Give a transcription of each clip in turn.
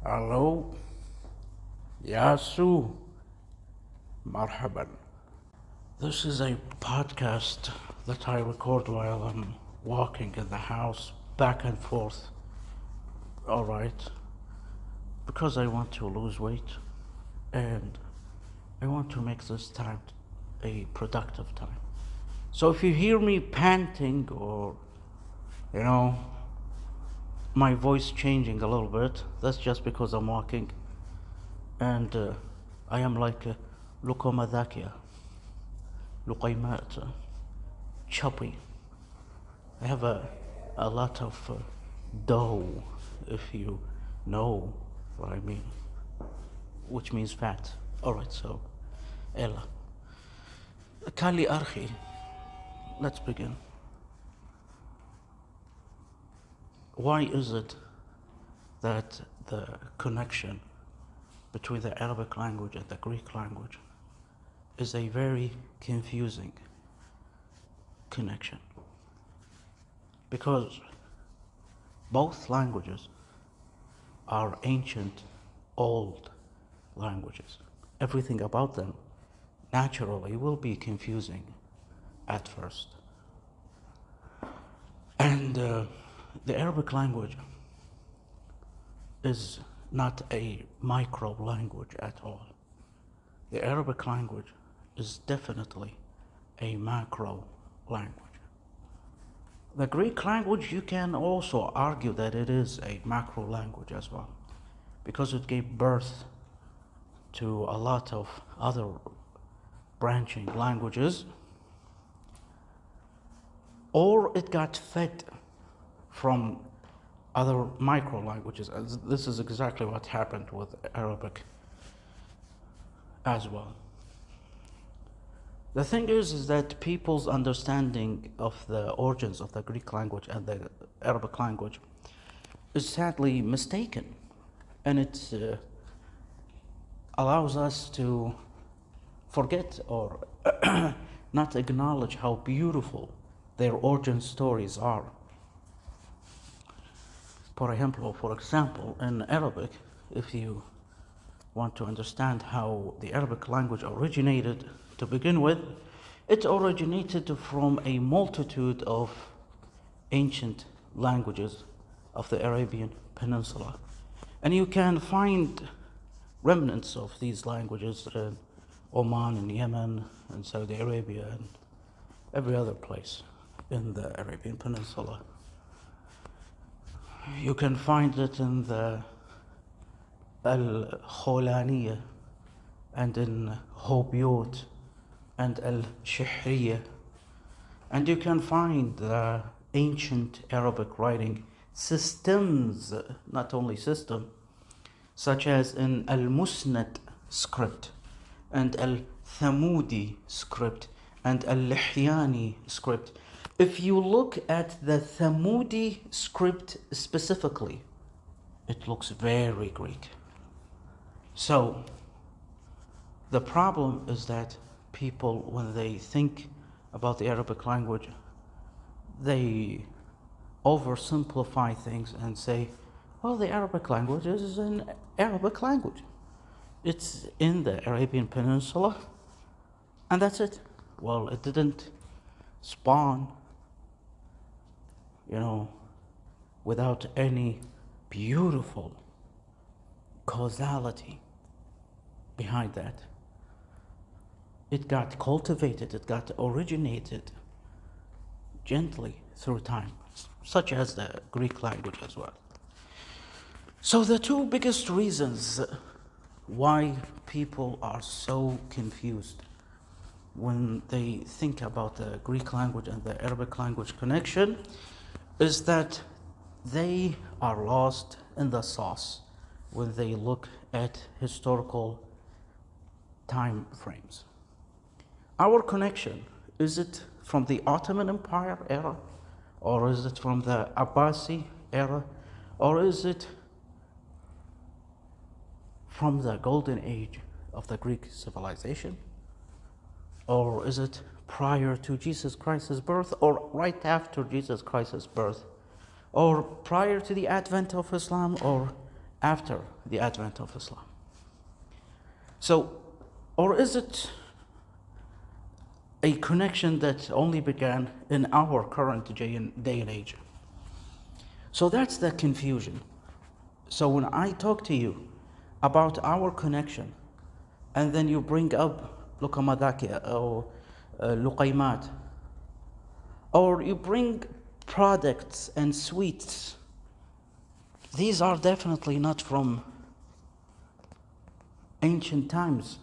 Hello, Yasu, Marhaban. This is a podcast that I record while I'm walking in the house back and forth. Alright, because I want to lose weight and I want to make this time a productive time. So if you hear me panting or, you know, my voice changing a little bit, that's just because I'm walking and I am like لقمة ذاكية لقيمات choppy. I have a lot of dough, if you know what I mean, which means fat. Alright, so Ella Kali Arhi, let's begin. Why is it that the connection between the Arabic language and the Greek language is a very confusing connection? Because both languages are ancient, old languages. Everything about them naturally will be confusing at first. And the Arabic language is not a micro language at all. The Arabic language is definitely a macro language. The Greek language, you can also argue that it is a macro language as well, because it gave birth to a lot of other branching languages, or it got fed from other micro languages. This is exactly what happened with Arabic as well. The thing is that people's understanding of the origins of the Greek language and the Arabic language is sadly mistaken, and it allows us to forget or not acknowledge how beautiful their origin stories are. For example, in Arabic, if you want to understand how the Arabic language originated, to begin with, it originated from a multitude of ancient languages of the Arabian Peninsula. And you can find remnants of these languages in Oman and Yemen and Saudi Arabia and every other place in the Arabian Peninsula. You can find it in the Al-Khawlaniya and in Hobyot and Al-Shihriya, and you can find the ancient Arabic writing systems, not only system, such as in Al-Musnad script and Al-Thamudi script and Al-Lihyani script. If you look at the Thamudi script specifically, it looks very Greek. So the problem is that people, when they think about the Arabic language, they oversimplify things and say, well, the Arabic language is an Arabic language. It's in the Arabian Peninsula, and that's it. Well, it didn't spawn, without any beautiful causality behind that. It got cultivated, it got originated gently through time, such as the Greek language as well. So the two biggest reasons why people are so confused when they think about the Greek language and the Arabic language connection is that they are lost in the sauce when they look at historical time frames. Our connection, is it from the Ottoman Empire era, or is it from the Abbasi era, or is it from the golden age of the Greek civilization, or is it prior to Jesus Christ's birth, or right after Jesus Christ's birth, or prior to the advent of Islam, or after the advent of Islam. So, or is it a connection that only began in our current day and age? So that's the confusion. So when I talk to you about our connection, and then you bring up luqamadakia or luqaymat, or you bring products and sweets, these are definitely not from ancient times.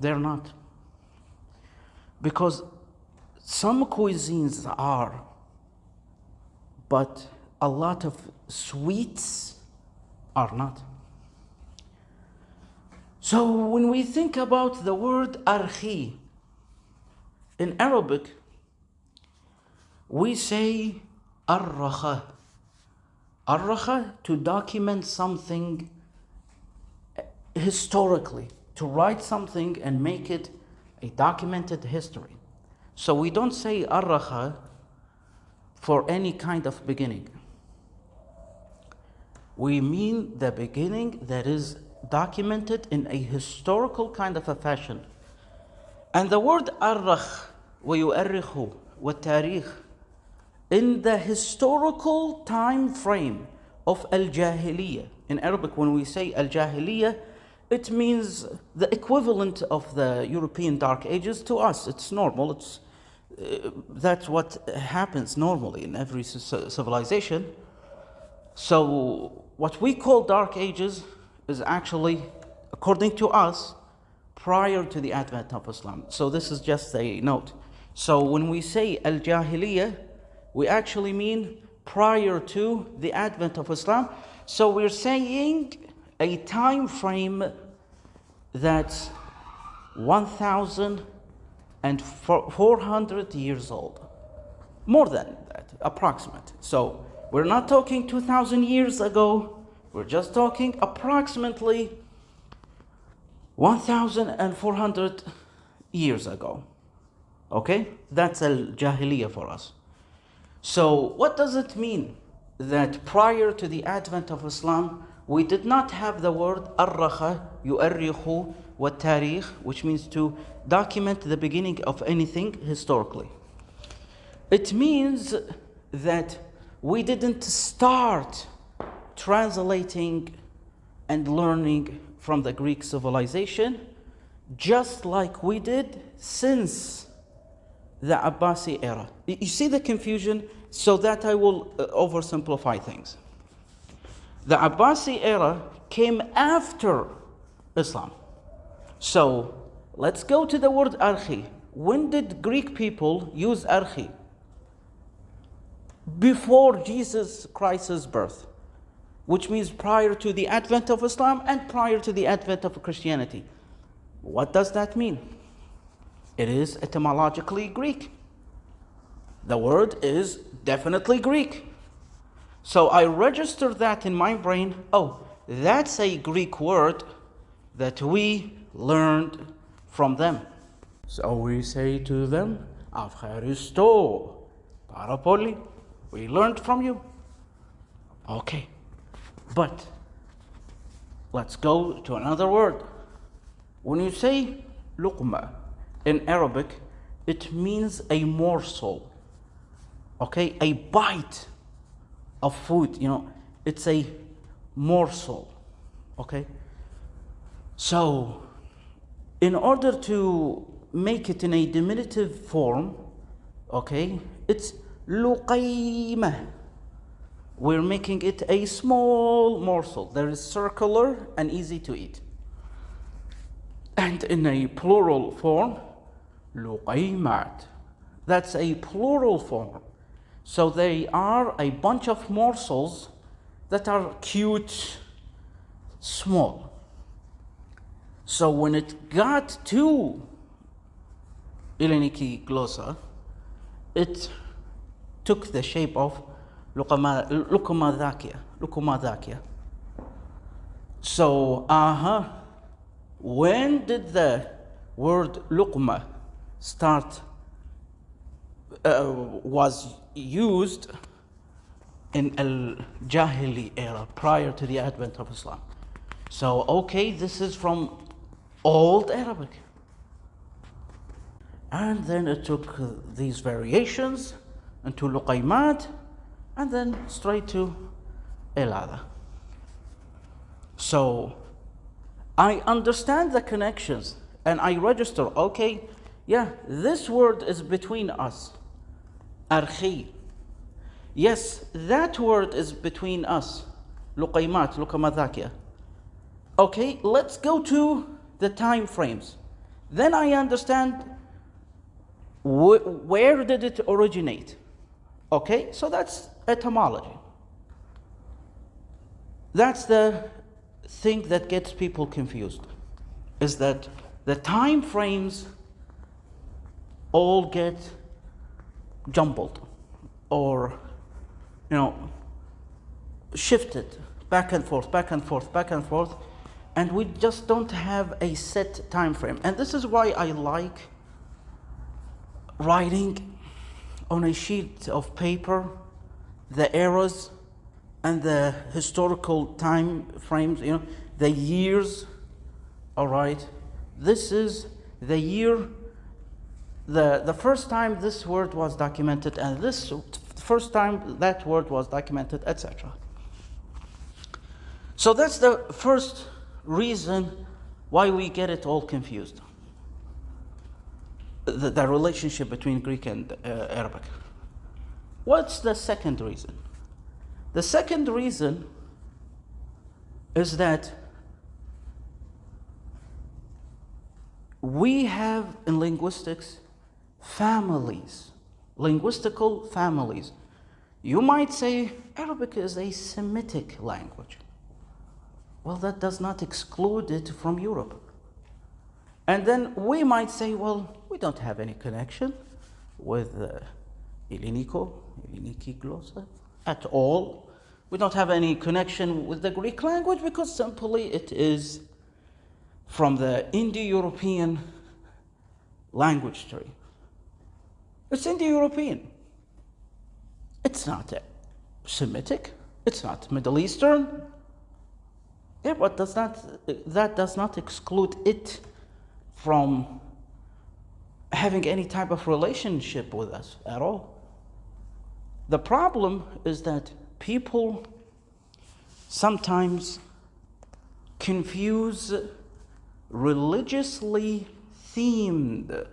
They're not. Because some cuisines are, but a lot of sweets are not. So when we think about the word arhi, in Arabic, we say arrakha. Arrakha, to document something historically, to write something and make it a documented history. So we don't say arrakha for any kind of beginning. We mean the beginning that is documented in a historical kind of a fashion. And the word arrakh, وَيُؤَرِّخُ وَالتَّارِيخ, in the historical time frame of al-jahiliyyah. In Arabic, when we say al-jahiliyyah, it means the equivalent of the European Dark Ages to us. It's normal. That's what happens normally in every civilization. So what we call Dark Ages is actually, according to us, prior to the advent of Islam. So this is just a note. So when we say al-jahiliyyah, we actually mean prior to the advent of Islam. So we're saying a time frame that's 1,400 years old. More than that, approximate. So we're not talking 2,000 years ago. We're just talking approximately 1,400 years ago. Okay? That's al-jahiliyyah for us. So what does it mean that prior to the advent of Islam, we did not have the word arrakha, yu'arrikhu, wa tarikh, which means to document the beginning of anything historically? It means that we didn't start translating and learning from the Greek civilization just like we did since the Abbasi era. You see the confusion? So that I will oversimplify things. The Abbasi era came after Islam. So let's go to the word archi. When did Greek people use archi? Before Jesus Christ's birth, which means prior to the advent of Islam and prior to the advent of Christianity. What does that mean? It is etymologically Greek. The word is definitely Greek. So I register that in my brain. Oh, that's a Greek word that we learned from them. So we say to them, Afcharisto, Parapoli, we learned from you. Okay, but let's go to another word. When you say luqma in Arabic, it means a morsel. Okay, a bite of food, it's a morsel. Okay, so in order to make it in a diminutive form, okay, it's luqaymah. We're making it a small morsel that is circular and easy to eat. And in a plural form, luqaymat. That's a plural form. So they are a bunch of morsels that are cute, small. So when it got to Iliniki glossa, it took the shape of luqamadakia. So, when did the word luqma was used in al-Jahili era, prior to the advent of Islam. So, okay, this is from Old Arabic. And then it took these variations into luqaymat, and then straight to ilada. So, I understand the connections, and I register, okay, yeah, this word is between us, arhi. Yes, that word is between us, luqaymat, luqamadhakia. Okay, let's go to the time frames. Then I understand where did it originate. Okay, so that's etymology. That's the thing that gets people confused, is that the time frames all get jumbled or, shifted back and forth, back and forth, back and forth, and we just don't have a set time frame. And this is why I like writing on a sheet of paper the eras and the historical time frames, the years. All right, this is the year, the first time this word was documented, and this first time that word was documented, etc. So that's the first reason why we get it all confused. The relationship between Greek and Arabic. What's the second reason? The second reason is that we have in linguistics families, linguistical families. You might say Arabic is a Semitic language. Well, that does not exclude it from Europe. And then we might say, well, we don't have any connection with Elliniki glossa at all. We don't have any connection with the Greek language because simply it is from the Indo-European language tree. It's Indo-European. It's not Semitic. It's not Middle Eastern. Yeah, but that does not exclude it from having any type of relationship with us at all. The problem is that people sometimes confuse religiously themed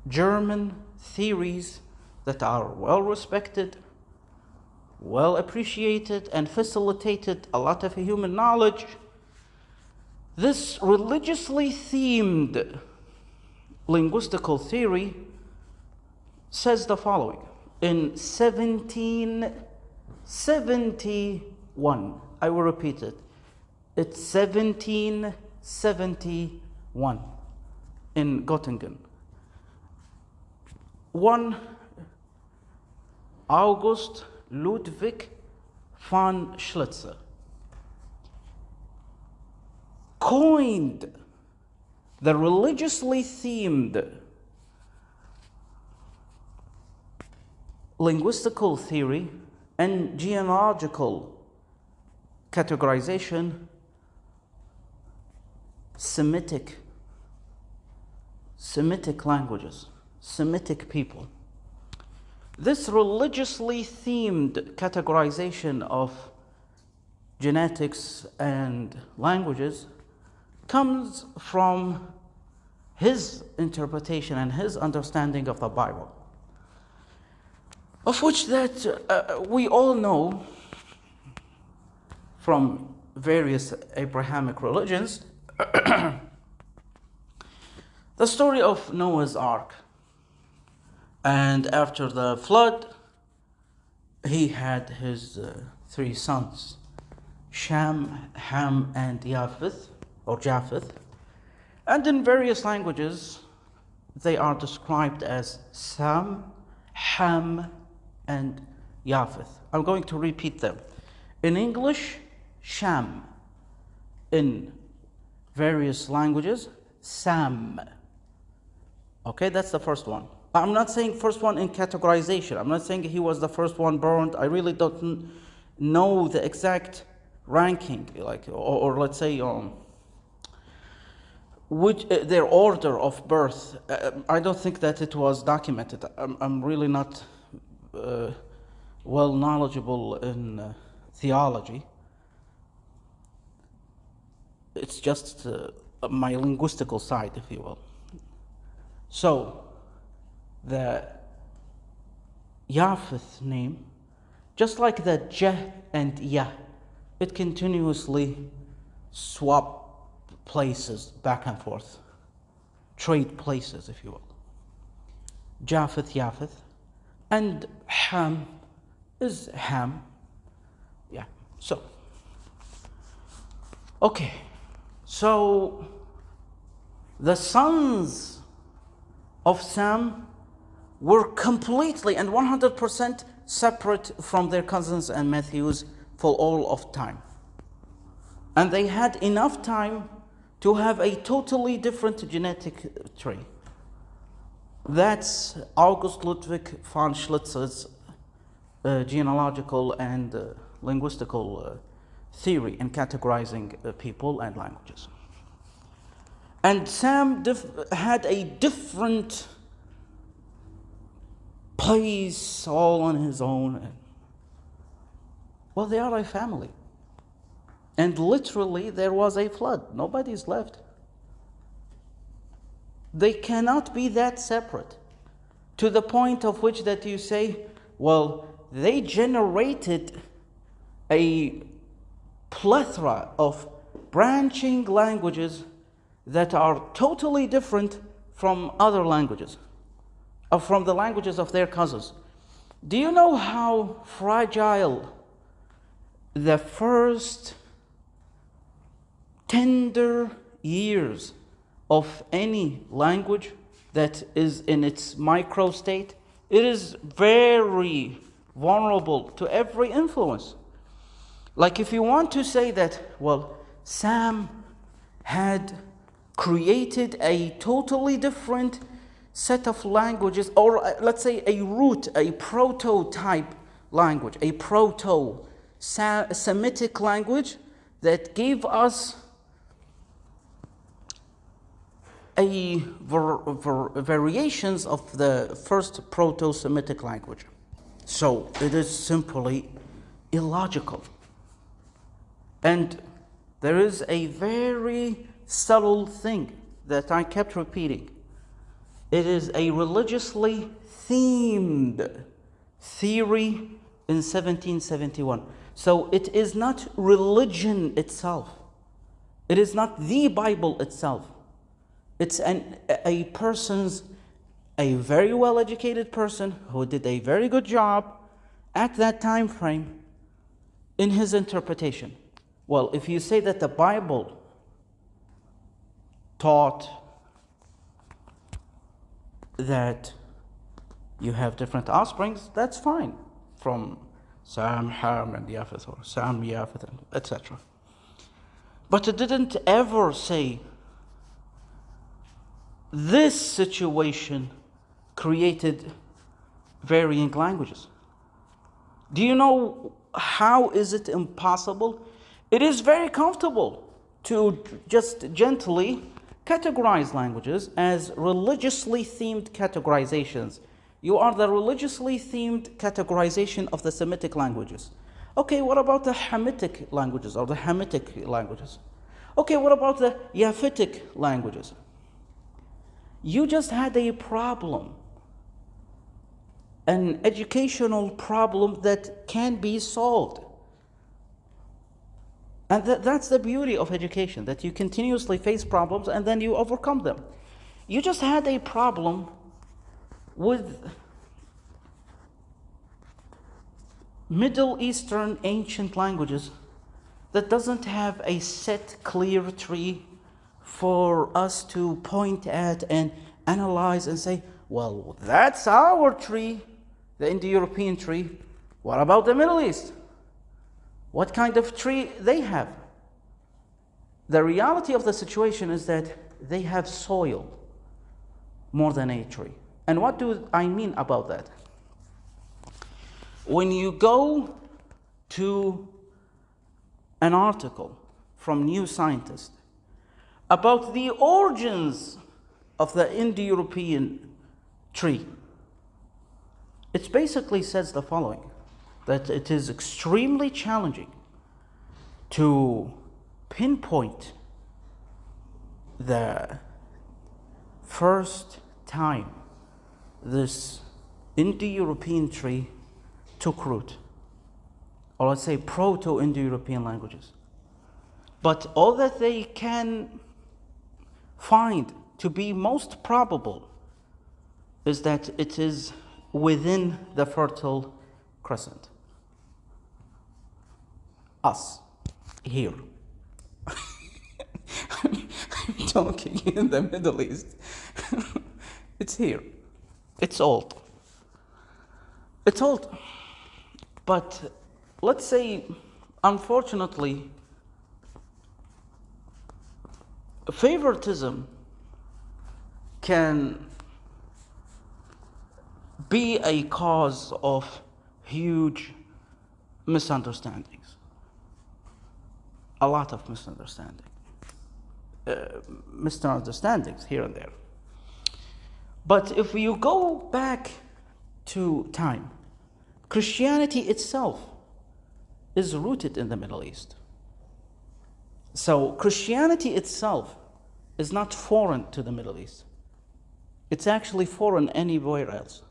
German theories that are well respected, well appreciated, and facilitated a lot of human knowledge. This religiously themed linguistical theory says the following. In 1771, I will repeat it. It's 1771 in Göttingen. One August Ludwig von Schlitzer coined the religiously themed linguistical theory and genealogical categorization Semitic languages, Semitic people. This religiously themed categorization of genetics and languages comes from his interpretation and his understanding of the Bible, of which that we all know from various Abrahamic religions. The story of Noah's Ark. And after the flood, he had his three sons, Shem, Ham, and Japheth. And in various languages, they are described as Sam, Ham, and Japheth. I'm going to repeat them. In English, Sham. In various languages, Sam. Okay, that's the first one. I'm not saying first one in categorization. I'm not saying he was the first one burned. I really don't know the exact ranking, like, or let's say which their order of birth. I don't think that it was documented. I'm really not well knowledgeable in theology. It's just my linguistical side, if you will. So, the Yafith name, just like the Jah and Yah, it continuously swap places back and forth, trade places, if you will. Japheth, Yafith, and Ham is Ham. Yeah, so, okay, so the sons of Sam were completely and 100% separate from their cousins and Matthews for all of time. And they had enough time to have a totally different genetic tree. That's August Ludwig von Schlitz's genealogical and linguistical theory in categorizing people and languages. And Sam had a different place all on his own. Well, they are a family. And literally there was a flood. Nobody's left. They cannot be that separate to the point of which that you say, well, they generated a plethora of branching languages that are totally different from other languages, or from the languages of their cousins. Do you know how fragile the first tender years of any language that is in its micro state? It is very vulnerable to every influence. Like if you want to say that, well, Sam had created a totally different set of languages, or let's say a root, a prototype language, a proto-Semitic language that gave us a variations of the first proto-Semitic language. So it is simply illogical. And there is a very subtle thing that I kept repeating. It is a religiously themed theory in 1771. So it is not religion itself. It is not the Bible itself. It's a person's, a very well-educated person who did a very good job at that time frame in his interpretation. Well, if you say that the Bible taught that you have different offsprings, that's fine, from Sam, Ham, and Yafeth, or Sam, Yafeth, etc. But it didn't ever say this situation created varying languages. Do you know how is it impossible? It is very comfortable to just gently categorize languages as religiously themed categorizations. You are the religiously themed categorization of the Semitic languages. Okay, what about the Hamitic languages or the Hamitic languages? Okay, what about the Yaphitic languages? You just had a problem, an educational problem that can be solved. And that's the beauty of education, that you continuously face problems and then you overcome them. You just had a problem with Middle Eastern ancient languages that doesn't have a set, clear tree for us to point at and analyze and say, well, that's our tree, the Indo-European tree. What about the Middle East? What kind of tree they have? The reality of the situation is that they have soil more than a tree. And what do I mean about that? When you go to an article from New Scientist about the origins of the Indo-European tree, it basically says the following, that it is extremely challenging to pinpoint the first time this Indo-European tree took root, or let's say proto-Indo-European languages. But all that they can find to be most probable is that it is within the Fertile Crescent. Us, here. I'm talking in the Middle East. It's here. It's old. It's old. But let's say, unfortunately, favoritism can be a cause of huge misunderstandings. A lot of misunderstandings here and there. But if you go back to time, Christianity itself is rooted in the Middle East. So Christianity itself is not foreign to the Middle East. It's actually foreign anywhere else.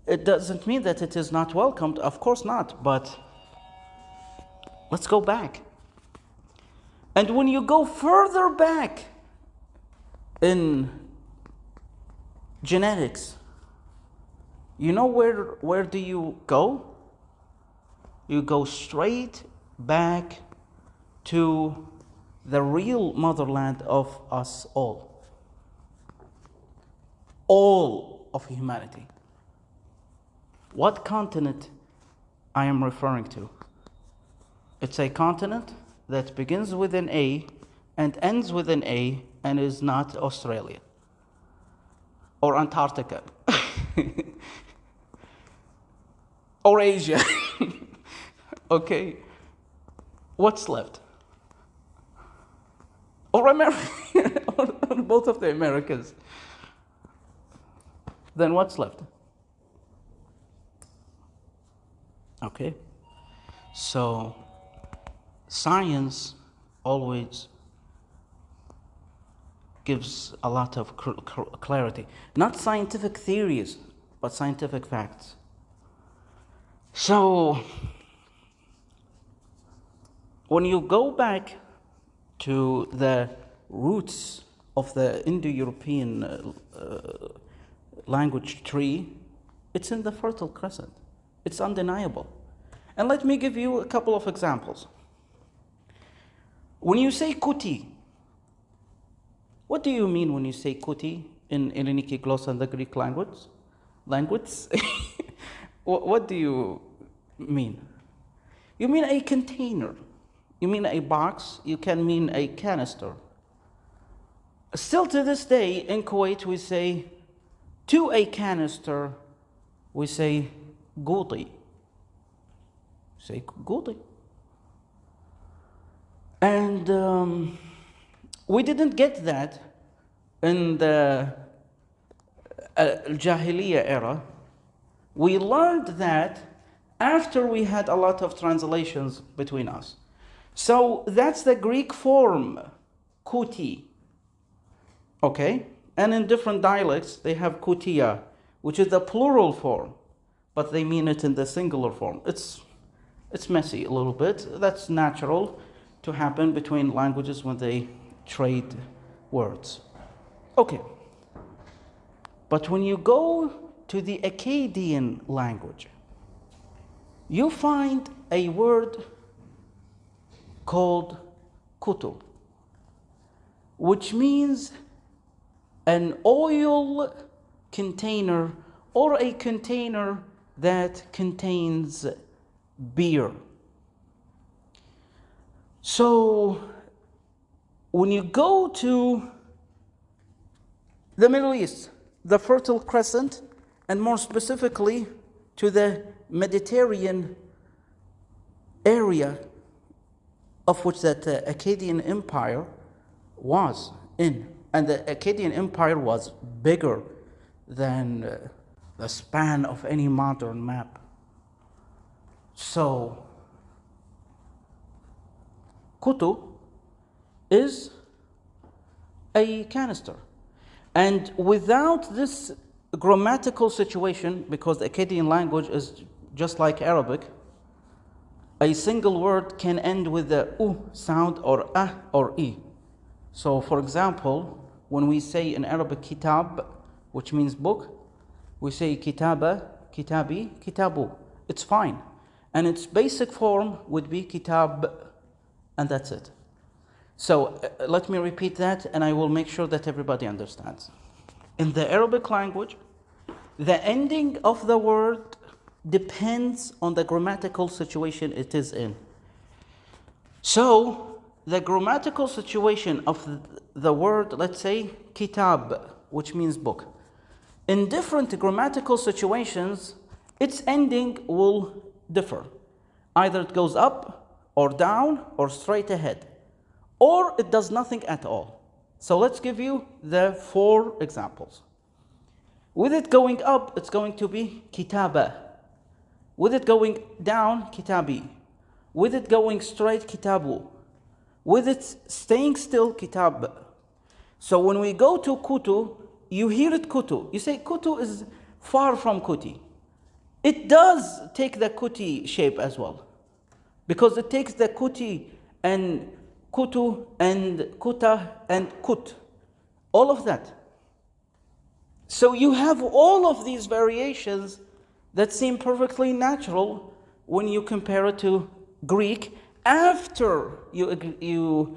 It doesn't mean that it is not welcomed, of course not, but let's go back. And when you go further back in genetics, you know where do you go? You go straight back to the real motherland of us all of humanity. What continent I am referring to? It's a continent that begins with an A and ends with an A and is not Australia or Antarctica or Asia. Okay, what's left? Or America, or both of the Americas. Then what's left? Okay, so science always gives a lot of clarity. Not scientific theories, but scientific facts. So when you go back to the roots of the Indo-European language tree, it's in the Fertile Crescent. It's undeniable. And let me give you a couple of examples. When you say kuti, what do you mean when you say kuti in Elliniki gloss and the Greek language? What do you mean? You mean a container. You mean a box. You can mean a canister. Still to this day in Kuwait we say to a canister we say guti. Say guti. And we didn't get that in the Jahiliyyah era. We learned that after we had a lot of translations between us. So that's the Greek form, kuti. Okay? And in different dialects, they have kutia, which is the plural form, but they mean it in the singular form. It's messy a little bit. That's natural to happen between languages when they trade words. Okay. But when you go to the Akkadian language, you find a word called kutu, which means an oil container or a container that contains beer. So when you go to the Middle East, the Fertile Crescent, and more specifically to the Mediterranean area of which that Akkadian Empire was in. And the Akkadian Empire was bigger than the span of any modern map. So, kutu is a canister. And without this grammatical situation, because the Akkadian language is just like Arabic, a single word can end with the u sound or ah or e. So for example, when we say in Arabic kitab, which means book, we say kitaba, kitabi, kitabu. It's fine. And its basic form would be kitab, and that's it. So let me repeat that, and I will make sure that everybody understands. In the Arabic language, the ending of the word depends on the grammatical situation it is in. So the grammatical situation of the word, let's say kitab, which means book, in different grammatical situations, its ending will differ. Either it goes up or down or straight ahead, or it does nothing at all. So let's give you the 4 examples. With it going up, it's going to be kitaba. With it going down, kitabi. With it going straight, kitabu. With it staying still, kitab. So when we go to kutu, you hear it kutu. You say kutu is far from kuti. It does take the kuti shape as well, because it takes the kuti and kutu and kuta and kut, all of that. So you have all of these variations that seem perfectly natural when you compare it to Greek after you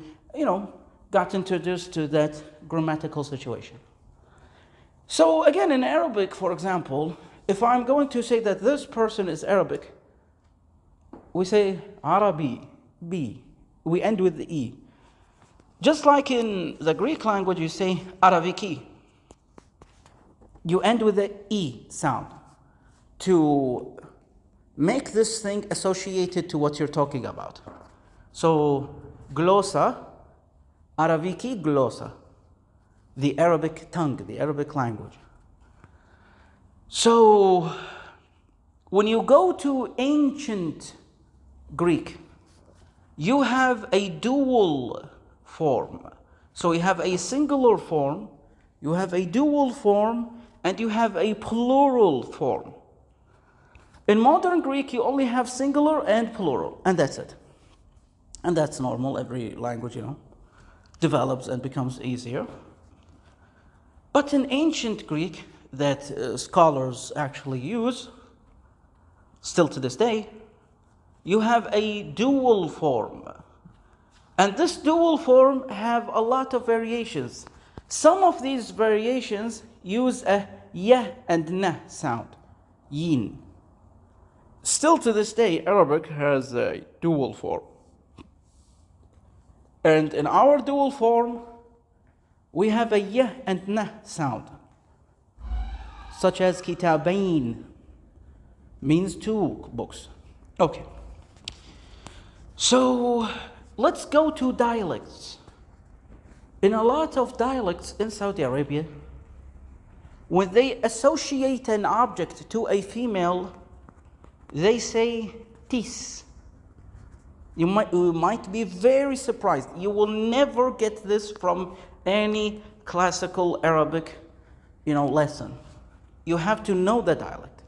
got introduced to that grammatical situation. So again, in Arabic, for example, if I'm going to say that this person is Arabic, we say Arabi, B. We end with the E. Just like in the Greek language, you say Araviki. You end with the E sound to make this thing associated to what you're talking about. So, glossa, Araviki glossa, the Arabic tongue, the Arabic language. So, when you go to ancient Greek, you have a dual form. So you have a singular form, you have a dual form, and you have a plural form. In modern Greek, you only have singular and plural, and that's it. And that's normal. Every language, develops and becomes easier. But in ancient Greek, that scholars actually use, still to this day, you have a dual form. And this dual form have a lot of variations. Some of these variations use a ya and na sound, yin. Still to this day, Arabic has a dual form. And in our dual form, we have a ya and na sound, such as kitabain, means 2 books. Okay. So let's go to dialects. In a lot of dialects in Saudi Arabia, when they associate an object to a female, they say tis. You might be very surprised. You will never get this from any classical Arabic, lesson. You have to know the dialect.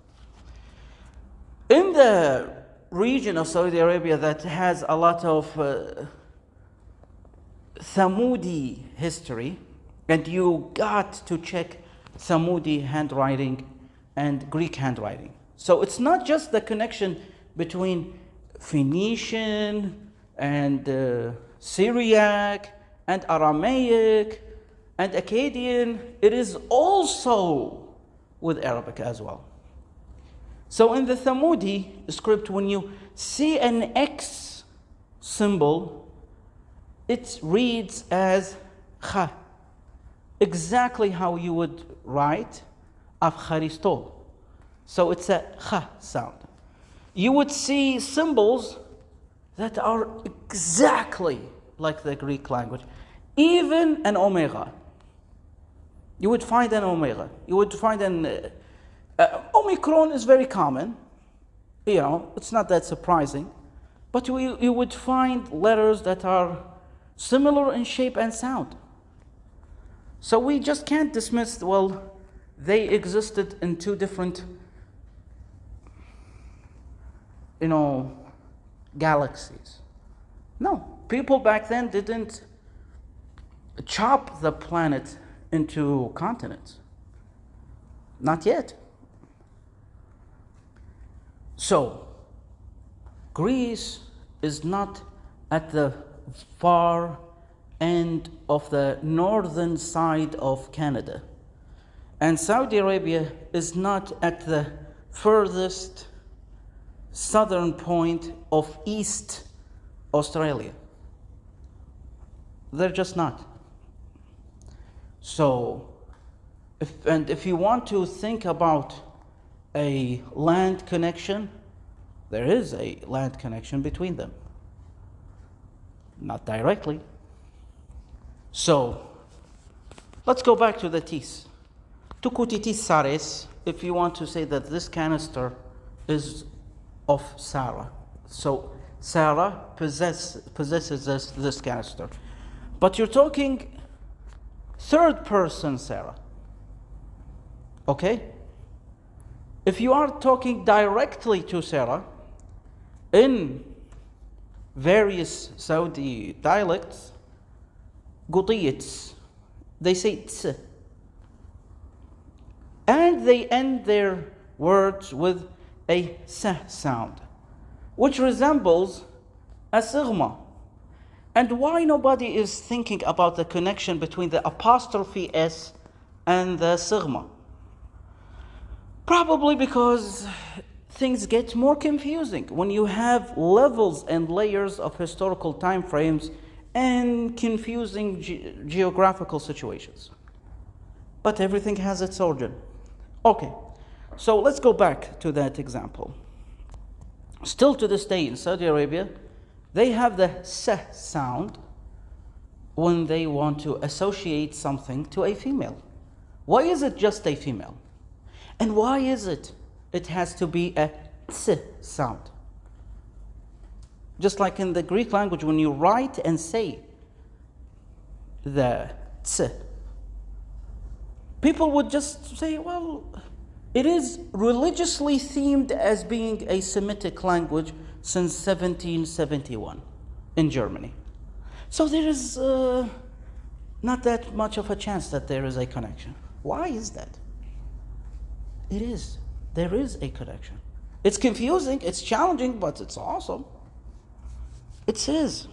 In the region of Saudi Arabia that has a lot of Thamudi history, and you got to check Thamudi handwriting and Greek handwriting. So it's not just the connection between Phoenician and Syriac and Aramaic and Akkadian. It is also with Arabic as well. So in the Thamudi script, when you see an X symbol, it reads as kha. exactly how you would write Afkharisto. So it's a kh sound. You would see symbols that are exactly like the Greek language. Even an omega. You would find an omega. You would find an omicron is very common. You know, it's not that surprising. But you would find letters that are similar in shape and sound. So we just can't dismiss, well, they existed in two different, galaxies. No, people back then didn't chop the planet into continents. Not yet. So, Greece is not at the far end of the northern side of Canada. And Saudi Arabia is not at the furthest southern point of East Australia. They're just not. So, if you want to think about a land connection, there is a land connection between them. Not directly. So, let's go back to the tis. Tukutitis sares, if you want to say that this canister is of Sarah. So, Sarah possesses this canister. But you're talking third person Sarah. Okay? If you are talking directly to Sarah, in various Saudi dialects, Gutiyits, they say ts. And they end their words with a s sound, which resembles a sigma. And why nobody is thinking about the connection between the apostrophe s and the sigma? Probably because things get more confusing when you have levels and layers of historical time frames and confusing geographical situations. But everything has its origin. Okay, so let's go back to that example. Still to this day in Saudi Arabia, they have the s sound when they want to associate something to a female. Why is it just a female? And why is it has to be a ts sound? Just like in the Greek language, when you write and say the ts, people would just say, well, it is religiously themed as being a Semitic language since 1771 in Germany. So there is not that much of a chance that there is a connection. Why is that? It is. There is a connection. It's confusing, it's challenging, but it's awesome. It is.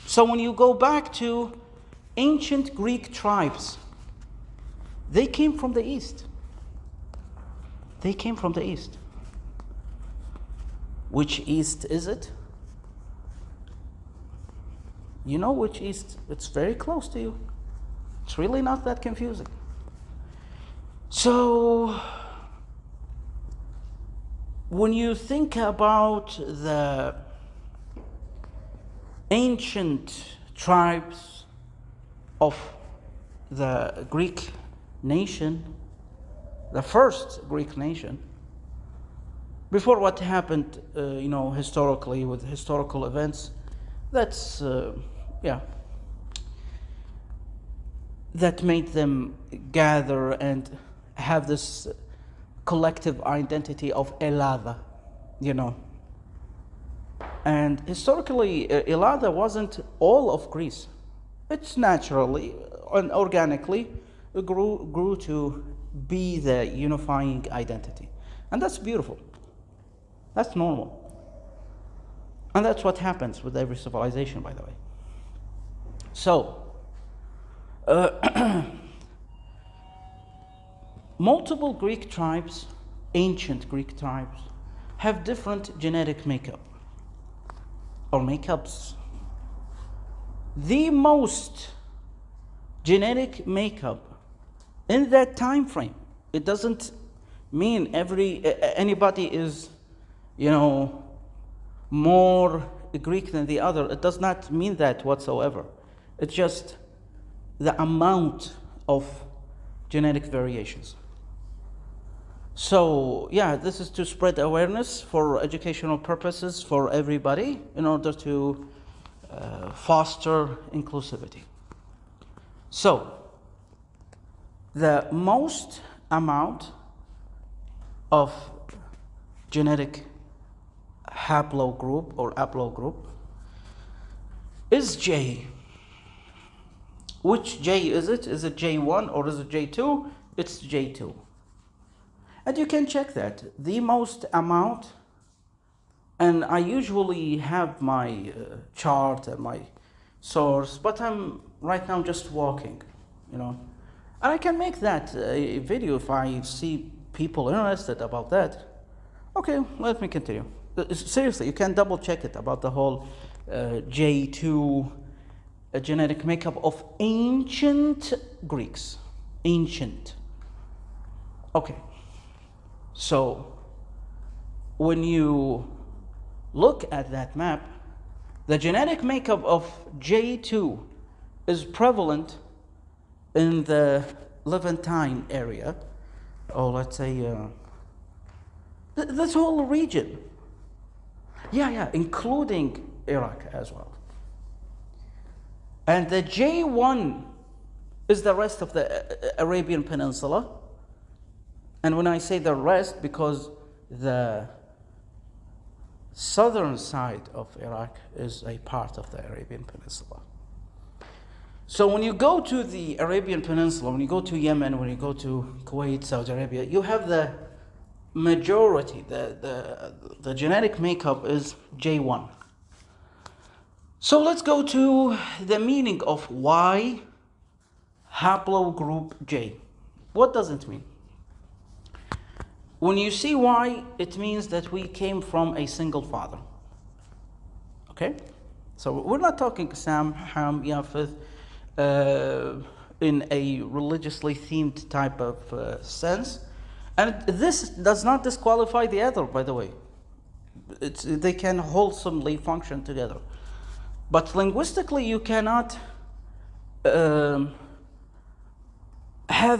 So when you go back to ancient Greek tribes, they came from the East. They came from the East. Which East is it? You know which East? It's very close to you. It's really not that confusing. So, when you think about the ancient tribes of the Greek nation, the first Greek nation, before what happened, historically with historical events, that's, that made them gather and have this collective identity of Elada, And historically, Elada wasn't all of Greece. It's naturally and organically grew to be the unifying identity. And that's beautiful. That's normal. And that's what happens with every civilization, by the way. So, multiple Greek tribes, ancient Greek tribes, have different genetic makeup or makeups. The most genetic makeup in that time frame. It doesn't mean anybody is, more Greek than the other. It does not mean that whatsoever. It's just the amount of genetic variations. So yeah, this is to spread awareness for educational purposes for everybody in order to foster inclusivity. So the most amount of genetic haplogroup or haplogroup is J. Which J is it? Is it J1 or is it J2? It's J2. And you can check that. The most amount, and I usually have my chart and my source, but I'm right now just walking, And I can make that a video if I see people interested about that. Okay, let me continue. Seriously, you can double check it about the whole J2 genetic makeup of ancient Greeks. Ancient. Okay. So when you look at that map, the genetic makeup of J2 is prevalent in the Levantine area, or let's say this whole region. Yeah, including Iraq as well. And the J1 is the rest of the Arabian Peninsula. And when I say the rest, because the southern side of Iraq is a part of the Arabian Peninsula. So when you go to the Arabian Peninsula, when you go to Yemen, when you go to Kuwait, Saudi Arabia, you have the majority, the genetic makeup is J1. So let's go to the meaning of why haplogroup J. What does it mean? When you see Y, it means that we came from a single father. Okay? So we're not talking Sam, Ham, Yafith in a religiously themed type of sense. And this does not disqualify the other, by the way. They can wholesomely function together. But linguistically, you cannot have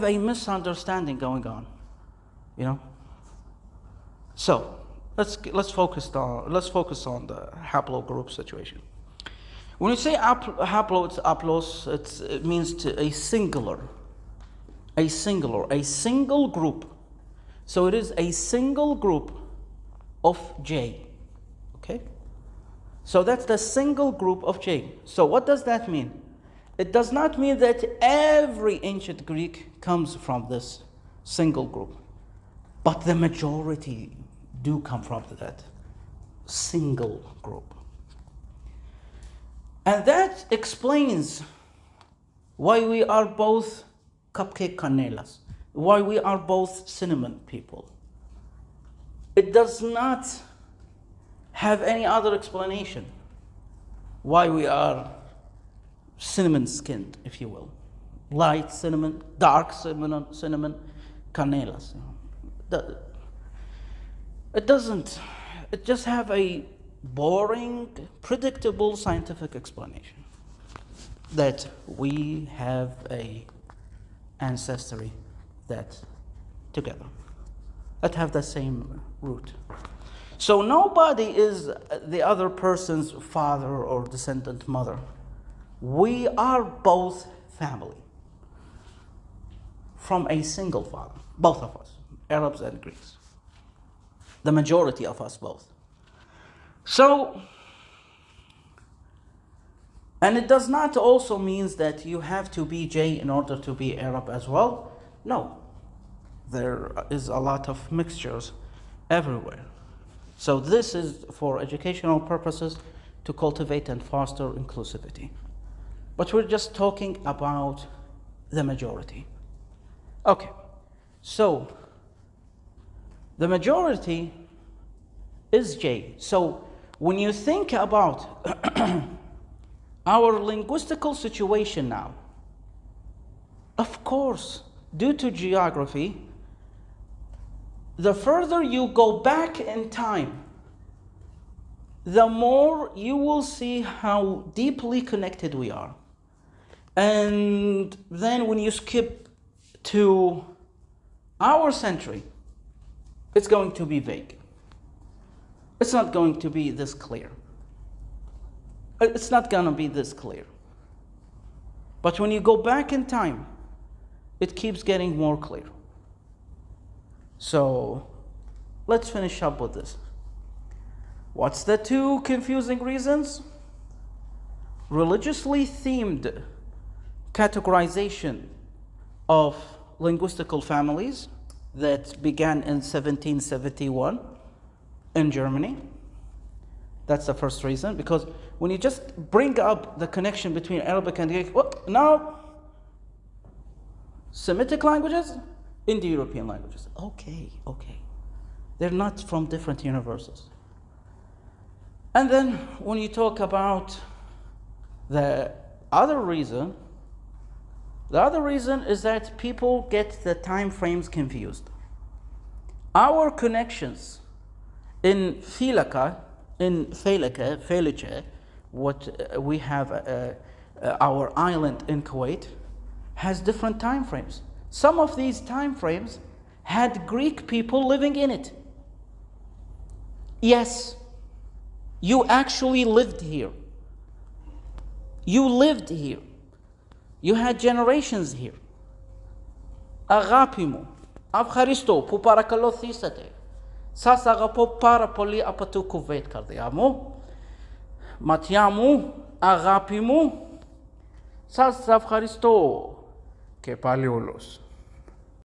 a misunderstanding going on, So let's focus on the haplogroup situation. When you say haplo, it's aplos. It means a single group. So it is a single group of J. Okay. So that's the single group of J. So what does that mean? It does not mean that every ancient Greek comes from this single group, but the majority do come from that single group. And that explains why we are both cupcake canelas, why we are both cinnamon people. It does not have any other explanation why we are cinnamon skinned, if you will. Light cinnamon, dark cinnamon, canelas. It doesn't. It just have a boring, predictable scientific explanation that we have a ancestry that together, that have the same root. So nobody is the other person's father or descendant mother. We are both family from a single father, both of us, Arabs and Greeks. The majority of us both. So, and it does not also mean that you have to be J in order to be Arab as well. No, there is a lot of mixtures everywhere. So this is for educational purposes to cultivate and foster inclusivity. But we're just talking about the majority. Okay, so the majority is J. So when you think about our linguistical situation now, of course, due to geography, the further you go back in time, the more you will see how deeply connected we are. And then when you skip to our century, it's going to be vague. It's not going to be this clear. It's not going to be this clear. But when you go back in time, it keeps getting more clear. So let's finish up with this. What's the two confusing reasons? Religiously themed categorization of linguistical families that began in 1771 in Germany. That's the first reason, because when you just bring up the connection between Arabic and Greek, well, now Semitic languages, Indo-European languages. Okay. They're not from different universes. And then when you talk about the other reason is that people get the time frames confused. Our connections in Felice, what we have our island in Kuwait, has different time frames. Some of these time frames had Greek people living in it. Yes, you actually lived here. You lived here. You had generations here. Agapimo, Abkharisto, Puparakalo Thisate, Sasagapo Parapoli Apatu Kuvet Kardiamo, Matiamu, Agapimu, Sasafkharisto, Kepaliolos.